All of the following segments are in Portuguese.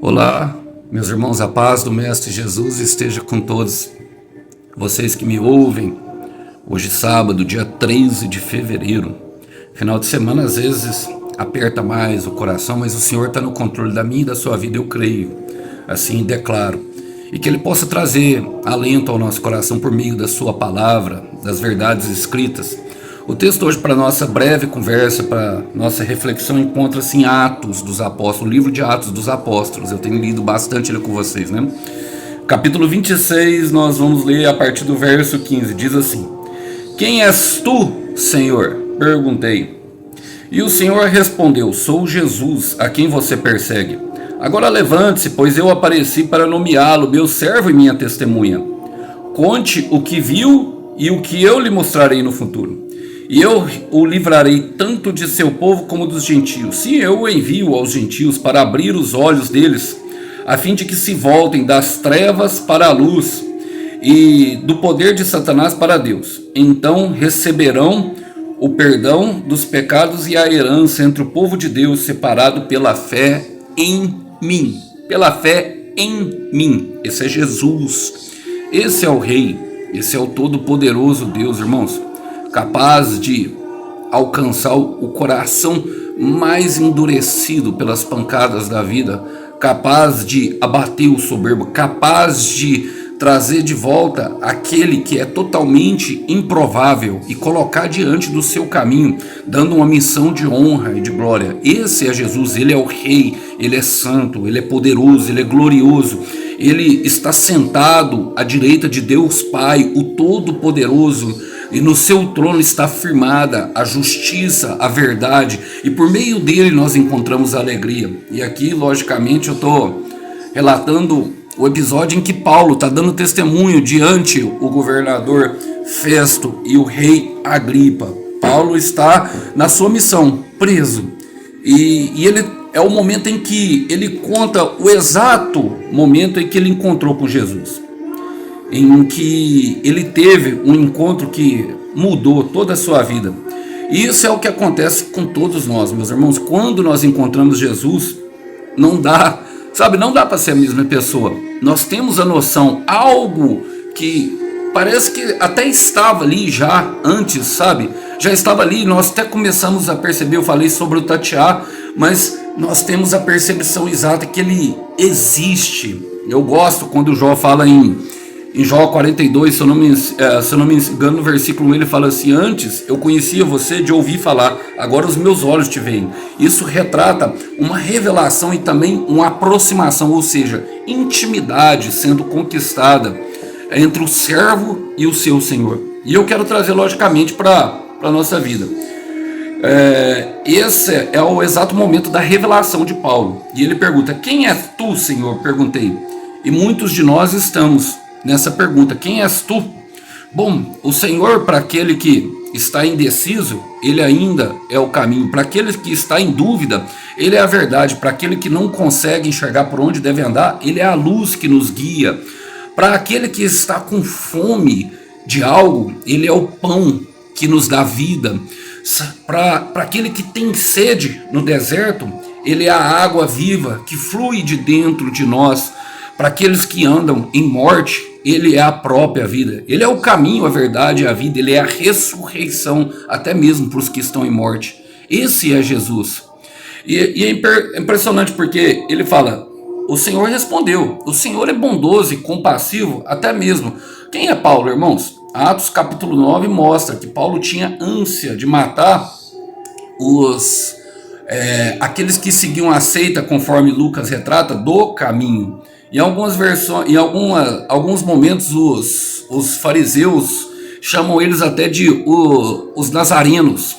Olá, meus irmãos, a paz do Mestre Jesus esteja com todos vocês que me ouvem. Hoje, sábado, dia 13 de fevereiro. Final de semana, às vezes, aperta mais o coração, mas o Senhor está no controle da minha e da sua vida, eu creio. Assim declaro. E que Ele possa trazer alento ao nosso coração por meio da sua palavra, das verdades escritas. O texto hoje para nossa breve conversa, para nossa reflexão, encontra-se em Atos dos Apóstolos, o livro de Atos dos Apóstolos. Eu tenho lido bastante ele com vocês, né? Capítulo 26, nós vamos ler a partir do verso 15. Diz assim: Quem és tu, Senhor? Perguntei. E o Senhor respondeu: Sou Jesus, a quem você persegue. Agora levante-se, pois eu apareci para nomeá-lo, meu servo e minha testemunha. Conte o que viu e o que eu lhe mostrarei no futuro. E eu o livrarei tanto de seu povo como dos gentios. Sim, eu o envio aos gentios para abrir os olhos deles, a fim de que se voltem das trevas para a luz e do poder de Satanás para Deus. Então receberão o perdão dos pecados e a herança entre o povo de Deus, separado pela fé em mim. Pela fé em mim. Esse é Jesus. Esse é o Rei. Esse é o Todo-Poderoso Deus, irmãos, capaz de alcançar o coração mais endurecido pelas pancadas da vida, capaz de abater o soberbo, capaz de trazer de volta aquele que é totalmente improvável e colocar diante do seu caminho, dando uma missão de honra e de glória. Esse é Jesus, ele é o Rei, ele é santo, ele é poderoso, ele é glorioso. Ele está sentado à direita de Deus Pai, o Todo-Poderoso, e no seu trono está firmada a justiça, a verdade, e por meio dele nós encontramos a alegria. E aqui, logicamente, eu estou relatando o episódio em que Paulo está dando testemunho diante o governador Festo e o rei Agripa. Paulo está na sua missão, preso, e ele é o momento em que ele conta o exato momento em que ele encontrou com Jesus, em que ele teve um encontro que mudou toda a sua vida. E isso é o que acontece com todos nós, meus irmãos. Quando nós encontramos Jesus, não dá para ser a mesma pessoa. Nós temos a noção, algo que parece que até estava ali já antes, sabe? Já estava ali, nós até começamos a perceber, eu falei sobre o tatear, mas nós temos a percepção exata que ele existe. Eu gosto quando o Jó fala em Jó 42, se eu não me engano, no versículo 1 ele fala assim: Antes eu conhecia você de ouvir falar, agora os meus olhos te veem. Isso retrata uma revelação e também uma aproximação, ou seja, intimidade sendo conquistada entre o servo e o seu Senhor. E eu quero trazer logicamente para a nossa vida. Esse é o exato momento da revelação de Paulo. E ele pergunta: Quem és tu, Senhor? Perguntei. E muitos de nós estamos nessa pergunta: quem és tu? Bom, o Senhor, para aquele que está indeciso, ele ainda é o caminho. Para aquele que está em dúvida, ele é a verdade. Para aquele que não consegue enxergar por onde deve andar, ele é a luz que nos guia. Para aquele que está com fome de algo, ele é o pão que nos dá vida. Para aquele que tem sede no deserto, ele é a água viva que flui de dentro de nós. Para aqueles que andam em morte, ele é a própria vida. Ele é o caminho, a verdade e a vida. Ele é a ressurreição, até mesmo para os que estão em morte. Esse é Jesus. E é impressionante porque ele fala: o Senhor respondeu. O Senhor é bondoso e compassivo, até mesmo. Quem é Paulo, irmãos? Atos capítulo 9 mostra que Paulo tinha ânsia de matar aqueles que seguiam a seita, conforme Lucas retrata, do caminho. Em algumas versões, alguns momentos, os fariseus chamam eles até de os nazarenos,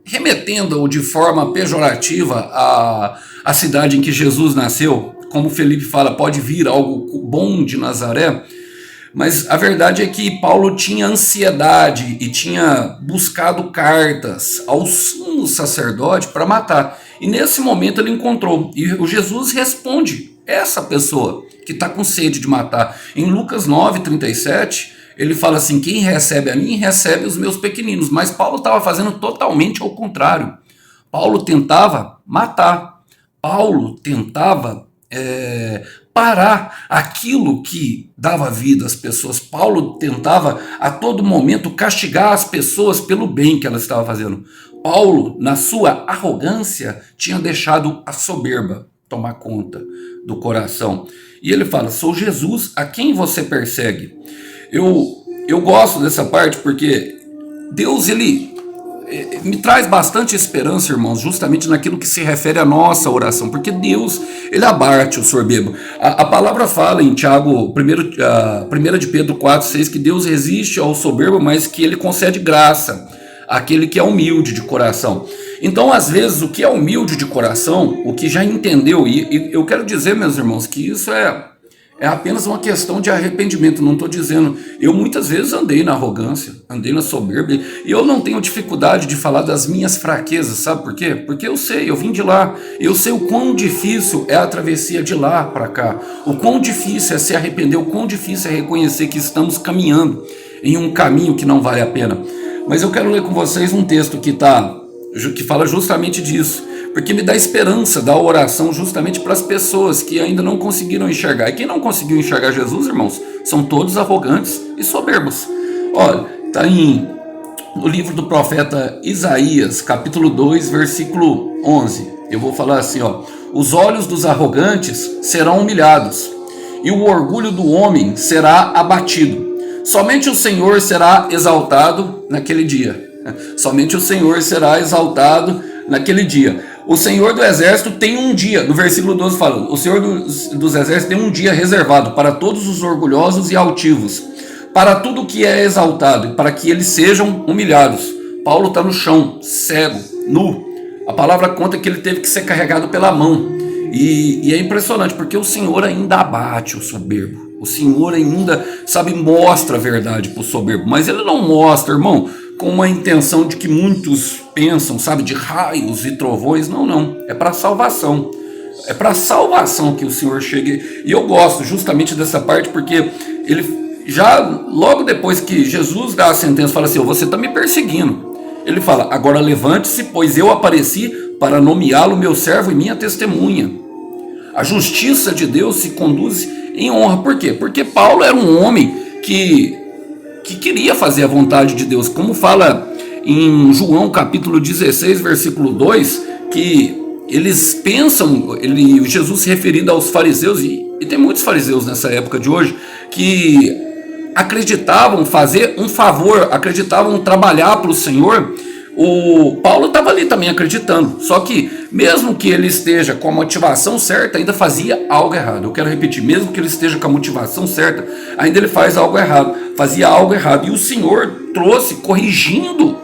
remetendo de forma pejorativa a cidade em que Jesus nasceu. Como Felipe fala, pode vir algo bom de Nazaré. Mas a verdade é que Paulo tinha ansiedade e tinha buscado cartas ao sumo sacerdote para matar. E nesse momento ele encontrou. E o Jesus responde essa pessoa que está com sede de matar. Em Lucas 9:37, ele fala assim: quem recebe a mim, recebe os meus pequeninos. Mas Paulo estava fazendo totalmente ao contrário. Paulo tentava matar. Paulo tentava parar aquilo que dava vida às pessoas. Paulo tentava a todo momento castigar as pessoas pelo bem que elas estavam fazendo. Paulo, na sua arrogância, tinha deixado a soberba tomar conta do coração. E ele fala: sou Jesus a quem você persegue. Eu gosto dessa parte porque Deus, ele me traz bastante esperança, irmãos, justamente naquilo que se refere à nossa oração, porque Deus, ele abate o soberbo. A palavra fala em Tiago, 1 de Pedro 4,6, que Deus resiste ao soberbo, mas que ele concede graça àquele que é humilde de coração. Então, às vezes, o que é humilde de coração, o que já entendeu, e eu quero dizer, meus irmãos, que isso é apenas uma questão de arrependimento. Não estou dizendo, eu muitas vezes andei na arrogância, andei na soberba, e eu não tenho dificuldade de falar das minhas fraquezas, sabe por quê? Porque eu sei, eu vim de lá, eu sei o quão difícil é a travessia de lá para cá, o quão difícil é se arrepender, o quão difícil é reconhecer que estamos caminhando em um caminho que não vale a pena. Mas eu quero ler com vocês um texto que fala justamente disso, porque me dá esperança da oração justamente para as pessoas que ainda não conseguiram enxergar. E quem não conseguiu enxergar Jesus, irmãos, são todos arrogantes e soberbos. Olha, está no livro do profeta Isaías, capítulo 2, versículo 11. Eu vou falar assim, ó: os olhos dos arrogantes serão humilhados, e o orgulho do homem será abatido. Somente o Senhor será exaltado naquele dia. Somente o Senhor será exaltado naquele dia. O Senhor do Exército tem um dia, no versículo 12 fala, o Senhor dos Exércitos tem um dia reservado para todos os orgulhosos e altivos, para tudo que é exaltado, para que eles sejam humilhados. Paulo está no chão, cego, nu. A palavra conta que ele teve que ser carregado pela mão. E é impressionante, porque o Senhor ainda abate o soberbo. O Senhor ainda, mostra a verdade para o soberbo. Mas ele não mostra, irmão, com uma intenção de que muitos pensam, de raios e trovões. Não. É para salvação. É para salvação que o Senhor chega. E eu gosto justamente dessa parte, porque ele já, logo depois que Jesus dá a sentença, fala assim: você está me perseguindo. Ele fala: agora levante-se, pois eu apareci para nomeá-lo meu servo e minha testemunha. A justiça de Deus se conduz em honra. Por quê? Porque Paulo era um homem que queria fazer a vontade de Deus. Como fala em João capítulo 16, versículo 2, que eles pensam, Jesus se referindo aos fariseus, e tem muitos fariseus nessa época de hoje, que acreditavam fazer um favor, acreditavam trabalhar para o Senhor. O Paulo estava ali também acreditando, só que mesmo que ele esteja com a motivação certa, ainda fazia algo errado. Eu quero repetir, mesmo que ele esteja com a motivação certa, ainda ele faz algo errado, fazia algo errado. E o Senhor trouxe corrigindo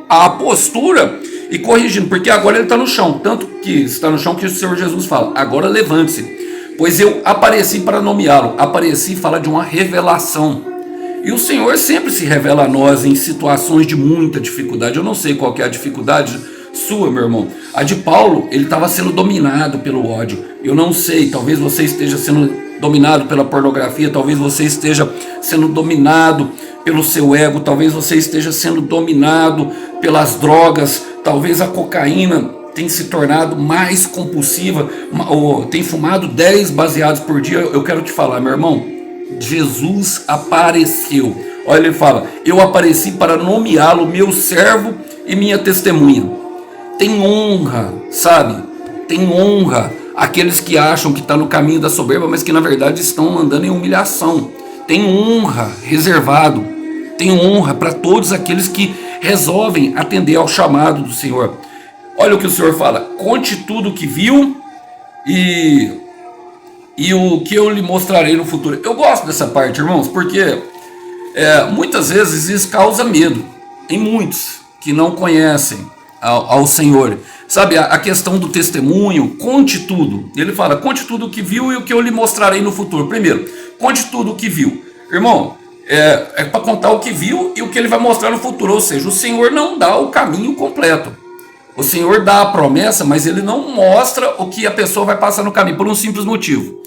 a postura e corrigindo, porque agora ele está no chão, tanto que está no chão que o Senhor Jesus fala: agora levante-se, pois eu apareci para nomeá-lo. Apareci fala de uma revelação. E o Senhor sempre se revela a nós em situações de muita dificuldade. Eu não sei qual que é a dificuldade sua, meu irmão. A de Paulo, ele estava sendo dominado pelo ódio. Eu não sei, talvez você esteja sendo dominado pela pornografia, talvez você esteja sendo dominado pelo seu ego, talvez você esteja sendo dominado pelas drogas, talvez a cocaína tem se tornado mais compulsiva, ou tem fumado 10 baseados por dia. Eu quero te falar, meu irmão, Jesus apareceu. Olha, ele fala: eu apareci para nomeá-lo meu servo e minha testemunha. Tem honra, tem honra aqueles que acham que está no caminho da soberba, mas que na verdade estão andando em humilhação. Tem honra reservado, tem honra para todos aqueles que resolvem atender ao chamado do Senhor. Olha o que o Senhor fala: conte tudo o que viu e o que eu lhe mostrarei no futuro. Eu gosto dessa parte, irmãos, porque muitas vezes isso causa medo em muitos que não conhecem ao Senhor. A questão do testemunho, conte tudo. Ele fala: conte tudo o que viu e o que eu lhe mostrarei no futuro. Primeiro, conte tudo o que viu. Irmão, é para contar o que viu e o que ele vai mostrar no futuro. Ou seja, o Senhor não dá o caminho completo. O Senhor dá a promessa, mas ele não mostra o que a pessoa vai passar no caminho, por um simples motivo.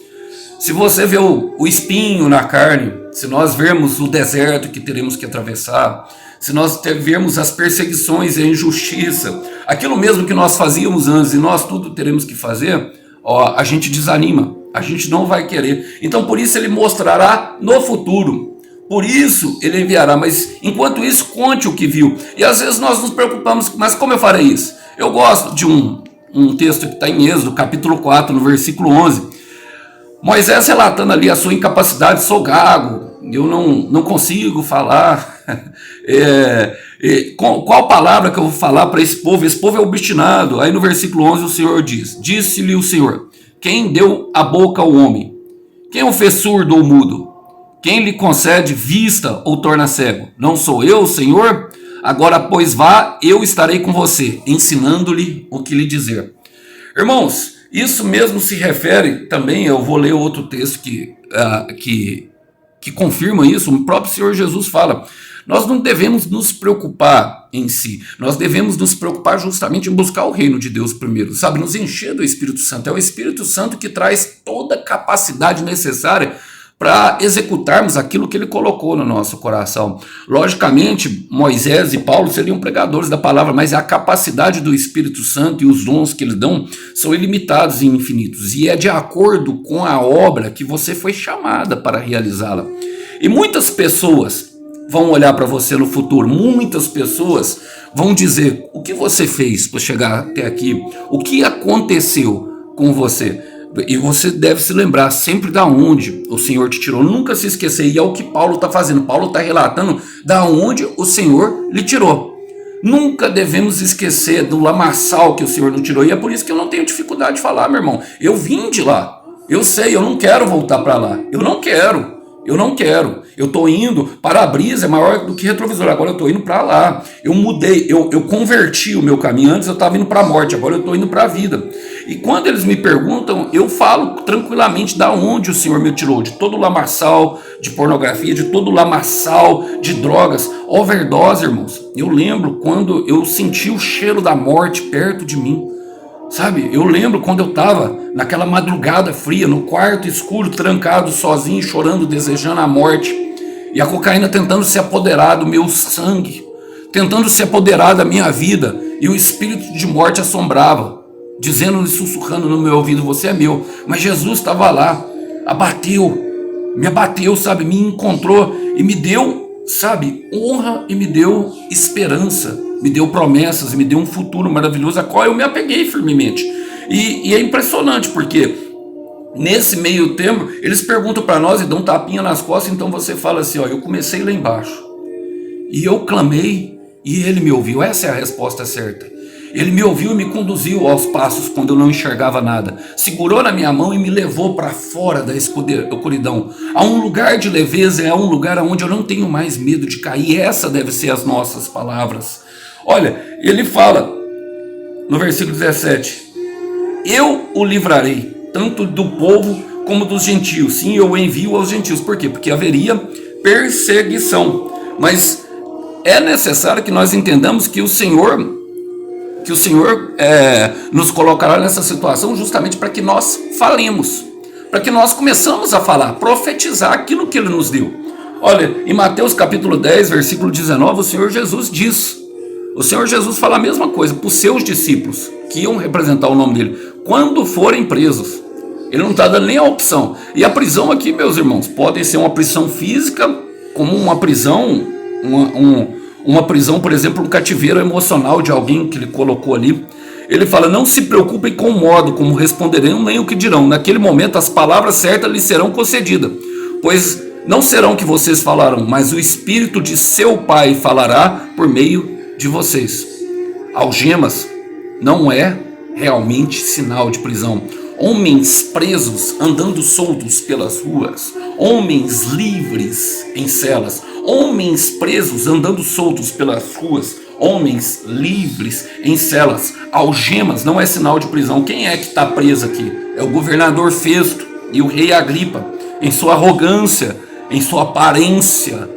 Se você vê o espinho na carne, se nós vermos o deserto que teremos que atravessar, se nós vermos as perseguições e a injustiça, aquilo mesmo que nós fazíamos antes e nós tudo teremos que fazer, ó, a gente desanima, a gente não vai querer. Então por isso ele mostrará no futuro. Por isso ele enviará, mas enquanto isso conte o que viu. E às vezes nós nos preocupamos, mas como eu farei isso? Eu gosto de um texto que está em Êxodo, capítulo 4, no versículo 11. Moisés relatando ali a sua incapacidade: sou gago, eu não consigo falar. Qual palavra que eu vou falar para esse povo? Esse povo é obstinado. Aí no versículo 11 o Senhor diz: disse-lhe o Senhor: quem deu a boca ao homem? Quem o fez surdo ou mudo? Quem lhe concede vista ou torna cego? Não sou eu, Senhor? Agora, pois vá, eu estarei com você, ensinando-lhe o que lhe dizer. Irmãos, isso mesmo se refere também, eu vou ler outro texto que confirma isso. O próprio Senhor Jesus fala: nós não devemos nos preocupar em si, nós devemos nos preocupar justamente em buscar o reino de Deus primeiro, sabe, nos encher do Espírito Santo. É o Espírito Santo que traz toda a capacidade necessária para executarmos aquilo que ele colocou no nosso coração. Logicamente, Moisés e Paulo seriam pregadores da palavra, mas a capacidade do Espírito Santo e os dons que eles dão são ilimitados e infinitos, e é de acordo com a obra que você foi chamada para realizá-la. E muitas pessoas vão olhar para você no futuro, muitas pessoas vão dizer: o que você fez para chegar até aqui? O que aconteceu com você? E você deve se lembrar sempre da onde o Senhor te tirou, nunca se esquecer. E é o que Paulo está fazendo. Paulo está relatando da onde o Senhor lhe tirou. Nunca devemos esquecer do lamaçal que o Senhor nos tirou. E é por isso que eu não tenho dificuldade de falar, meu irmão. Eu vim de lá. Eu sei, eu não quero voltar para lá. Eu não quero. Eu estou indo, para-brisa é maior do que retrovisor, agora eu estou indo para lá. Eu mudei, eu converti o meu caminho. Antes eu estava indo para a morte, agora eu estou indo para a vida. E quando eles me perguntam, eu falo tranquilamente da onde o Senhor me tirou: de todo o lamaçal de pornografia, de todo o lamaçal de drogas, overdose, irmãos. Eu lembro quando eu senti o cheiro da morte perto de mim. Sabe, eu lembro quando eu estava naquela madrugada fria, no quarto escuro, trancado, sozinho, chorando, desejando a morte, e a cocaína tentando se apoderar do meu sangue, tentando se apoderar da minha vida, e o espírito de morte assombrava, dizendo e sussurrando no meu ouvido: você é meu. Mas Jesus estava lá, me abateu, sabe, me encontrou e me deu, sabe, honra, e me deu esperança, me deu promessas e me deu um futuro maravilhoso, a qual eu me apeguei firmemente. E é impressionante, porque nesse meio tempo eles perguntam para nós e dão um tapinha nas costas. Então você fala assim: ó, eu comecei lá embaixo e eu clamei e ele me ouviu. Essa é a resposta certa. Ele me ouviu e me conduziu aos passos quando eu não enxergava nada. Segurou na minha mão e me levou para fora da escuridão, a um lugar de leveza, a um lugar onde eu não tenho mais medo de cair. Essa deve ser as nossas palavras. Olha, ele fala no versículo 17: eu o livrarei, tanto do povo como dos gentios. Sim, eu o envio aos gentios. Por quê? Porque haveria perseguição. Mas é necessário que nós entendamos que o Senhor nos colocará nessa situação justamente para que nós falemos, para que nós começamos a falar, profetizar aquilo que Ele nos deu. Olha, em Mateus capítulo 10, versículo 19, o Senhor Jesus fala a mesma coisa para os seus discípulos, que iam representar o nome dele, quando forem presos. Ele não está dando nem a opção. E a prisão aqui, meus irmãos, pode ser uma prisão física, como uma prisão, uma prisão, por exemplo, um cativeiro emocional de alguém que ele colocou ali. Ele fala: não se preocupem com o modo como responderão, nem o que dirão. Naquele momento as palavras certas lhes serão concedidas, pois não serão que vocês falarão, mas o Espírito de seu Pai falará por meio de vocês. Algemas não é realmente sinal de prisão. Homens presos andando soltos pelas ruas, homens livres em celas, homens presos andando soltos pelas ruas, homens livres em celas. Algemas não é sinal de prisão. Quem é que está preso aqui? É o governador Festo e o rei Agripa, em sua arrogância, em sua aparência,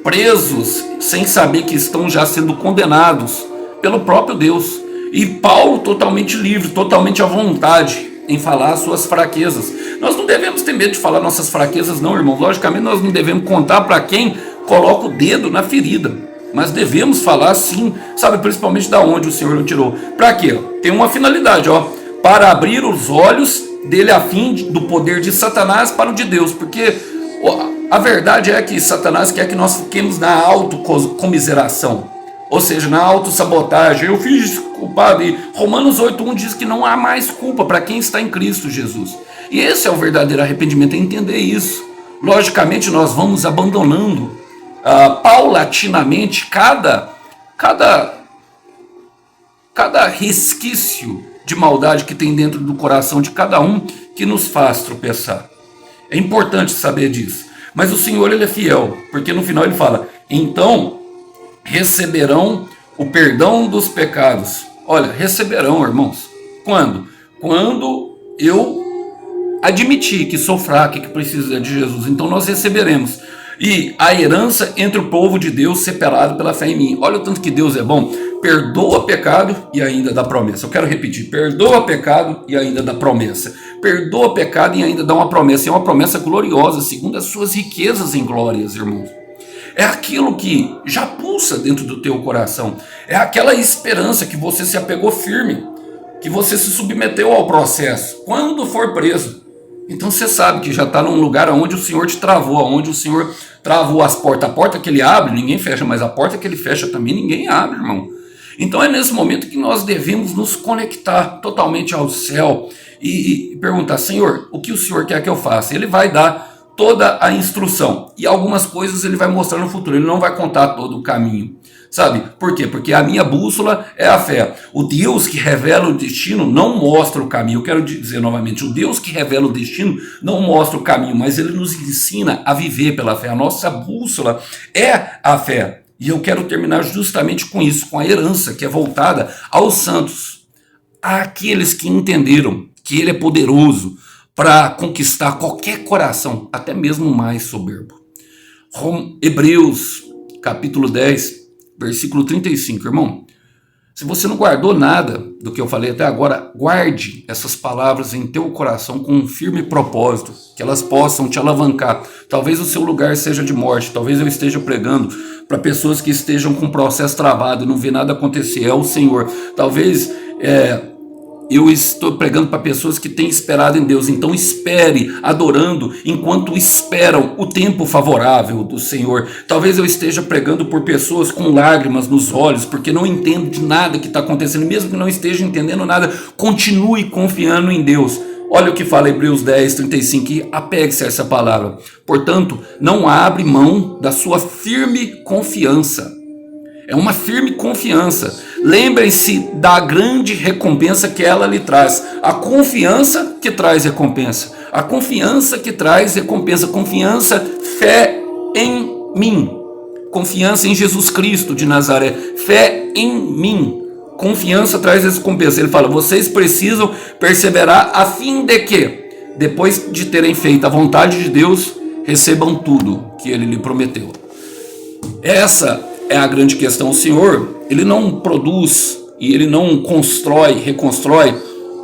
presos sem saber que estão já sendo condenados pelo próprio Deus. E Paulo totalmente livre, totalmente à vontade em falar as suas fraquezas. Nós não devemos ter medo de falar nossas fraquezas, não, irmão. Logicamente nós não devemos contar para quem coloca o dedo na ferida, mas devemos falar sim, sabe, principalmente da onde o Senhor o tirou. Para quê? Tem uma finalidade, ó, para abrir os olhos dele a fim do poder de Satanás para o de Deus, porque a verdade é que Satanás quer que nós fiquemos na autocomiseração, ou seja, na autossabotagem. Eu fiz culpado, e Romanos 8:1 diz que não há mais culpa para quem está em Cristo Jesus. E esse é o verdadeiro arrependimento, é entender isso. Logicamente nós vamos abandonando paulatinamente cada resquício de maldade que tem dentro do coração de cada um, que nos faz tropeçar. É importante saber disso. Mas o Senhor, ele é fiel, porque no final ele fala: então receberão o perdão dos pecados. Olha, receberão, irmãos. Quando? Quando eu admitir que sou fraco e que preciso de Jesus, então nós receberemos. E a herança entre o povo de Deus separado pela fé em mim. Olha o tanto que Deus é bom. Perdoa pecado e ainda dá promessa. Eu quero repetir: perdoa pecado e ainda dá promessa. Perdoa pecado e ainda dá uma promessa. É uma promessa gloriosa, segundo as suas riquezas em glórias, irmãos. É aquilo que já pulsa dentro do teu coração. É aquela esperança que você se apegou firme, que você se submeteu ao processo. Quando for preso, então você sabe que já está num lugar onde o Senhor te travou, onde o Senhor travou as portas. A porta que ele abre, ninguém fecha, mas a porta que ele fecha também ninguém abre, irmão. Então é nesse momento que nós devemos nos conectar totalmente ao céu e perguntar: Senhor, o que o Senhor quer que eu faça? Ele vai dar toda a instrução, e algumas coisas ele vai mostrar no futuro, ele não vai contar todo o caminho. Sabe por quê? Porque a minha bússola é a fé. O Deus que revela o destino não mostra o caminho. Eu quero dizer novamente: o Deus que revela o destino não mostra o caminho, mas ele nos ensina a viver pela fé. A nossa bússola é a fé. E eu quero terminar justamente com isso, com a herança que é voltada aos santos, àqueles que entenderam que ele é poderoso para conquistar qualquer coração, até mesmo o mais soberbo. Hebreus capítulo 10, versículo 35, irmão. Se você não guardou nada do que eu falei até agora, guarde essas palavras em teu coração com um firme propósito, que elas possam te alavancar. Talvez o seu lugar seja de morte, talvez eu esteja pregando para pessoas que estejam com o processo travado e não vê nada acontecer, é o Senhor. Talvez eu estou pregando para pessoas que têm esperado em Deus. Então espere, adorando, enquanto esperam o tempo favorável do Senhor. Talvez eu esteja pregando por pessoas com lágrimas nos olhos, porque não entendem de nada que está acontecendo. Mesmo que não esteja entendendo nada, continue confiando em Deus. Olha o que fala Hebreus 10, 35, e apegue-se a essa palavra. Portanto, não abre mão da sua firme confiança. É uma firme confiança. Lembrem-se da grande recompensa que ela lhe traz. A confiança que traz recompensa. A confiança que traz recompensa. Confiança, fé em mim. Confiança em Jesus Cristo de Nazaré. Fé em mim. Confiança traz recompensa. Ele fala: vocês precisam perseverar a fim de que, depois de terem feito a vontade de Deus, recebam tudo que ele lhe prometeu. Essa é a grande questão. O Senhor, ele não produz e ele não constrói, reconstrói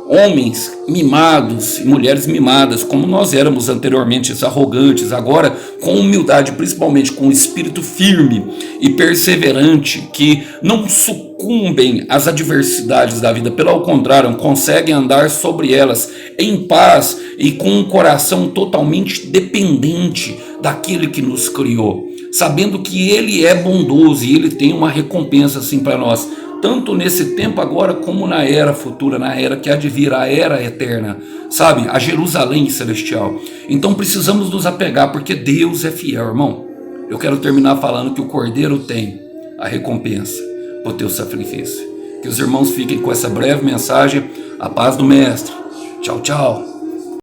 homens mimados e mulheres mimadas, como nós éramos anteriormente, arrogantes. Agora, com humildade, principalmente com um espírito firme e perseverante, que não sucumbem às adversidades da vida, pelo contrário, conseguem andar sobre elas em paz e com um coração totalmente dependente daquele que nos criou, sabendo que ele é bondoso e ele tem uma recompensa assim para nós, tanto nesse tempo agora como na era futura, na era que há de vir, a era eterna, sabe? A Jerusalém celestial. Então precisamos nos apegar, porque Deus é fiel, irmão. Eu quero terminar falando que o Cordeiro tem a recompensa por teu sacrifício. Que os irmãos fiquem com essa breve mensagem. A paz do Mestre. Tchau, tchau.